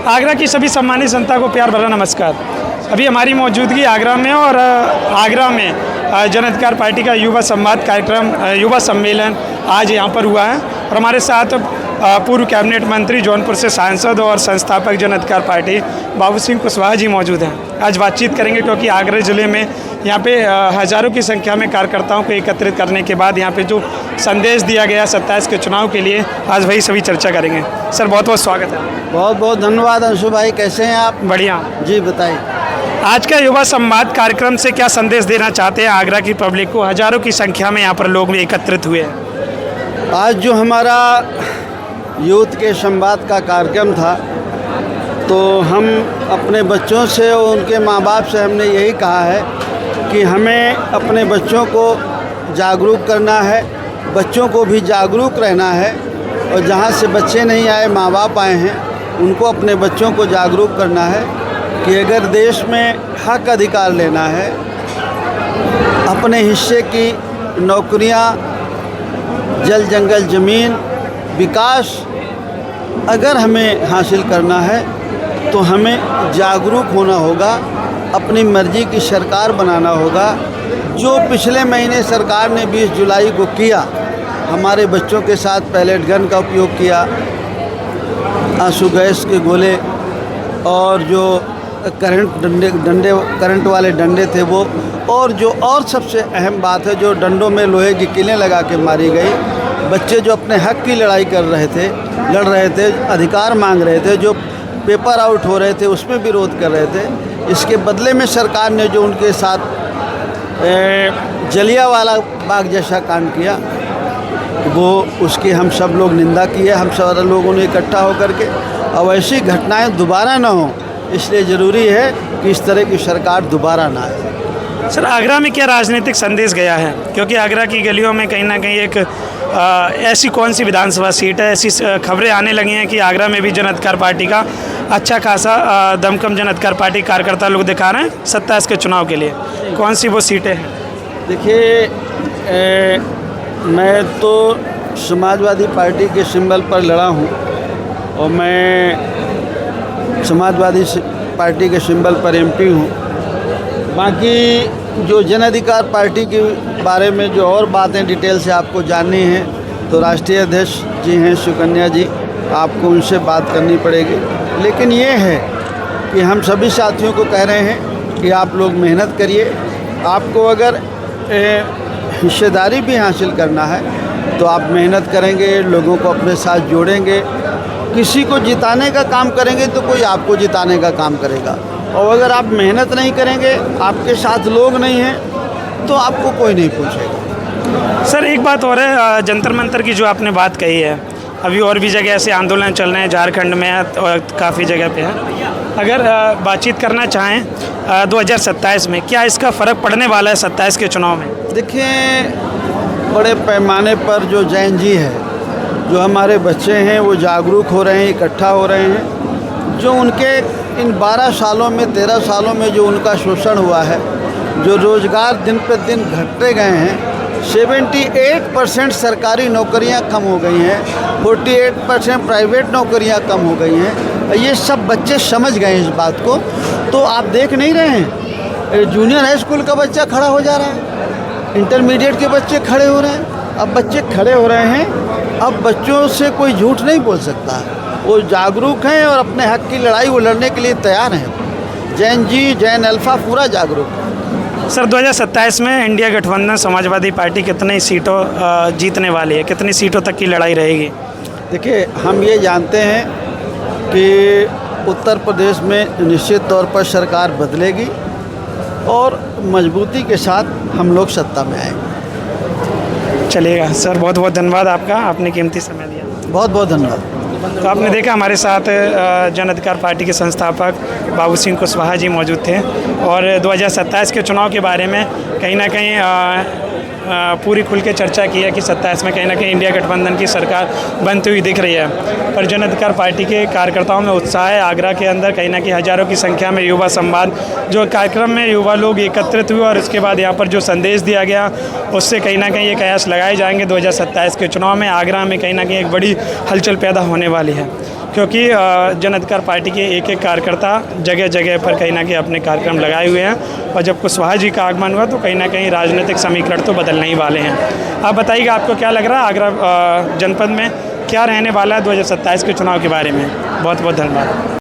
आगरा की सभी सम्मानित जनता को प्यार भरा नमस्कार। अभी हमारी मौजूदगी आगरा में और आगरा में जन अधिकार पार्टी का युवा संवाद कार्यक्रम युवा सम्मेलन आज यहाँ पर हुआ है और हमारे साथ पूर्व कैबिनेट मंत्री जौनपुर से सांसद और संस्थापक जन अधिकार पार्टी बाबू सिंह कुशवाहा जी मौजूद हैं। आज बातचीत करेंगे क्योंकि आगरा ज़िले में यहाँ पे हज़ारों की संख्या में कार्यकर्ताओं को एकत्रित करने के बाद यहाँ पे जो संदेश दिया गया 27 के चुनाव के लिए, आज वही सभी चर्चा करेंगे। सर बहुत बहुत स्वागत है। बहुत बहुत धन्यवाद अंशु भाई, कैसे हैं आप? बढ़िया जी बताइए। आज का युवा संवाद कार्यक्रम से क्या संदेश देना चाहते हैं आगरा की पब्लिक को? हज़ारों की संख्या में यहाँ पर लोग एकत्रित हुए हैं। आज जो हमारा यूथ के संवाद का कार्यक्रम था, तो हम अपने बच्चों से और उनके माँ बाप से हमने यही कहा है कि हमें अपने बच्चों को जागरूक करना है, बच्चों को भी जागरूक रहना है और जहाँ से बच्चे नहीं आए, माँ बाप आए हैं, उनको अपने बच्चों को जागरूक करना है कि अगर देश में हक अधिकार लेना है, अपने हिस्से की नौकरियाँ, जल जंगल ज़मीन, विकास अगर हमें हासिल करना है तो हमें जागरूक होना होगा, अपनी मर्ज़ी की सरकार बनाना होगा। जो पिछले महीने सरकार ने 20 जुलाई को किया, हमारे बच्चों के साथ पैलेट गन का उपयोग किया, आंसू गैस के गोले और जो करंट वाले डंडे थे वो, और सबसे अहम बात है जो डंडों में लोहे की कीलें लगा के मारी गई। बच्चे जो अपने हक की लड़ाई कर रहे थे, लड़ रहे थे, अधिकार मांग रहे थे, जो पेपर आउट हो रहे थे उसमें विरोध कर रहे थे, इसके बदले में सरकार ने जो उनके साथ जलियांवाला बाग जैसा कांड किया, वो उसकी हम सब लोग निंदा की है, हम सब लोगों ने इकट्ठा होकर के। अब ऐसी घटनाएं दोबारा ना हो, इसलिए ज़रूरी है कि इस तरह की सरकार दोबारा ना आए। सर आगरा में क्या राजनीतिक संदेश गया है? क्योंकि आगरा की गलियों में कहीं ना कहीं एक ऐसी कौन सी विधानसभा सीट है, ऐसी खबरें आने लगी हैं कि आगरा में भी जन अधिकार पार्टी का अच्छा खासा दमखम जन अधिकार पार्टी कार्यकर्ता लोग दिखा रहे हैं 27 के चुनाव के लिए। कौन सी वो सीटें हैं? देखिए, मैं तो समाजवादी पार्टी के सिंबल पर लड़ा हूँ और मैं समाजवादी पार्टी के सिंबल पर एमपी हूँ। बाकी जो जन अधिकार पार्टी के बारे में जो और बातें डिटेल से आपको जाननी हैं तो राष्ट्रीय अध्यक्ष जी हैं सुकन्या जी, आपको उनसे बात करनी पड़ेगी। लेकिन ये है कि हम सभी साथियों को कह रहे हैं कि आप लोग मेहनत करिए। आपको अगर हिस्सेदारी भी हासिल करना है तो आप मेहनत करेंगे, लोगों को अपने साथ जोड़ेंगे, किसी को जिताने का काम करेंगे तो कोई आपको जिताने का काम करेगा। और अगर आप मेहनत नहीं करेंगे, आपके साथ लोग नहीं हैं, तो आपको कोई नहीं पूछेगा। सर एक बात और है, जंतर मंतर की जो आपने बात कही है, अभी और भी जगह ऐसे आंदोलन चल रहे हैं, झारखंड में और काफ़ी जगह पे है। अगर बातचीत करना चाहें 2027 में, क्या इसका फ़र्क पड़ने वाला है 27 के चुनाव में? देखिए, बड़े पैमाने पर जो जैन जी है, जो हमारे बच्चे हैं, वो जागरूक हो रहे हैं, इकट्ठा हो रहे हैं। जो उनके इन 12 सालों में 13 सालों में जो उनका शोषण हुआ है, जो रोज़गार दिन पर दिन घटते गए हैं, 78% सरकारी नौकरियां कम हो गई हैं, 48% प्राइवेट नौकरियां कम हो गई हैं। ये सब बच्चे समझ गए इस बात को। तो आप देख नहीं रहे हैं, जूनियर हाई स्कूल का बच्चा खड़ा हो जा रहा है, इंटरमीडिएट के बच्चे खड़े हो रहे हैं। अब बच्चे खड़े हो रहे हैं, अब बच्चों से कोई झूठ नहीं बोल सकता। वो जागरूक हैं और अपने हक की लड़ाई वो लड़ने के लिए तैयार हैं। जैन जी, जैन अल्फा पूरा जागरूक है। सर 2027 में इंडिया गठबंधन समाजवादी पार्टी कितनी सीटों जीतने वाली है? कितनी सीटों तक की लड़ाई रहेगी? देखिए, हम ये जानते हैं कि उत्तर प्रदेश में निश्चित तौर पर सरकार बदलेगी और मजबूती के साथ हम लोग सत्ता में आएंगे। चलिएगा सर, बहुत बहुत धन्यवाद आपका, आपने कीमती समय दिया। बहुत बहुत धन्यवाद। तो आपने देखा हमारे साथ जन अधिकार पार्टी के संस्थापक बाबू सिंह कुशवाहा जी मौजूद थे और 2027 के चुनाव के बारे में कहीं ना कहीं पूरी खुल के चर्चा की है कि 27 में कहीं ना कहीं इंडिया गठबंधन की सरकार बनती हुई दिख रही है। पर जन अधिकार पार्टी के कार्यकर्ताओं में उत्साह है। आगरा के अंदर कहीं ना कहीं हज़ारों की संख्या में युवा संवाद जो कार्यक्रम में युवा लोग एकत्रित हुए और उसके बाद यहाँ पर जो संदेश दिया गया उससे कहीं ना कहीं ये कयास लगाए जाएंगे 2027 के चुनाव में। आगरा में कहीं ना कहीं एक बड़ी हलचल पैदा होने वाली है। क्योंकि जन अधिकार पार्टी के एक एक कार्यकर्ता जगह जगह पर कहीं ना कहीं अपने कार्यक्रम लगाए हुए हैं और जब कुशवाहा जी का आगमन हुआ तो कहीं ना कहीं राजनीतिक समीकरण तो बदलने ही वाले हैं। आप बताइएगा आपको क्या लग रहा है आगरा जनपद में क्या रहने वाला है 2027 के चुनाव के बारे में। बहुत बहुत धन्यवाद।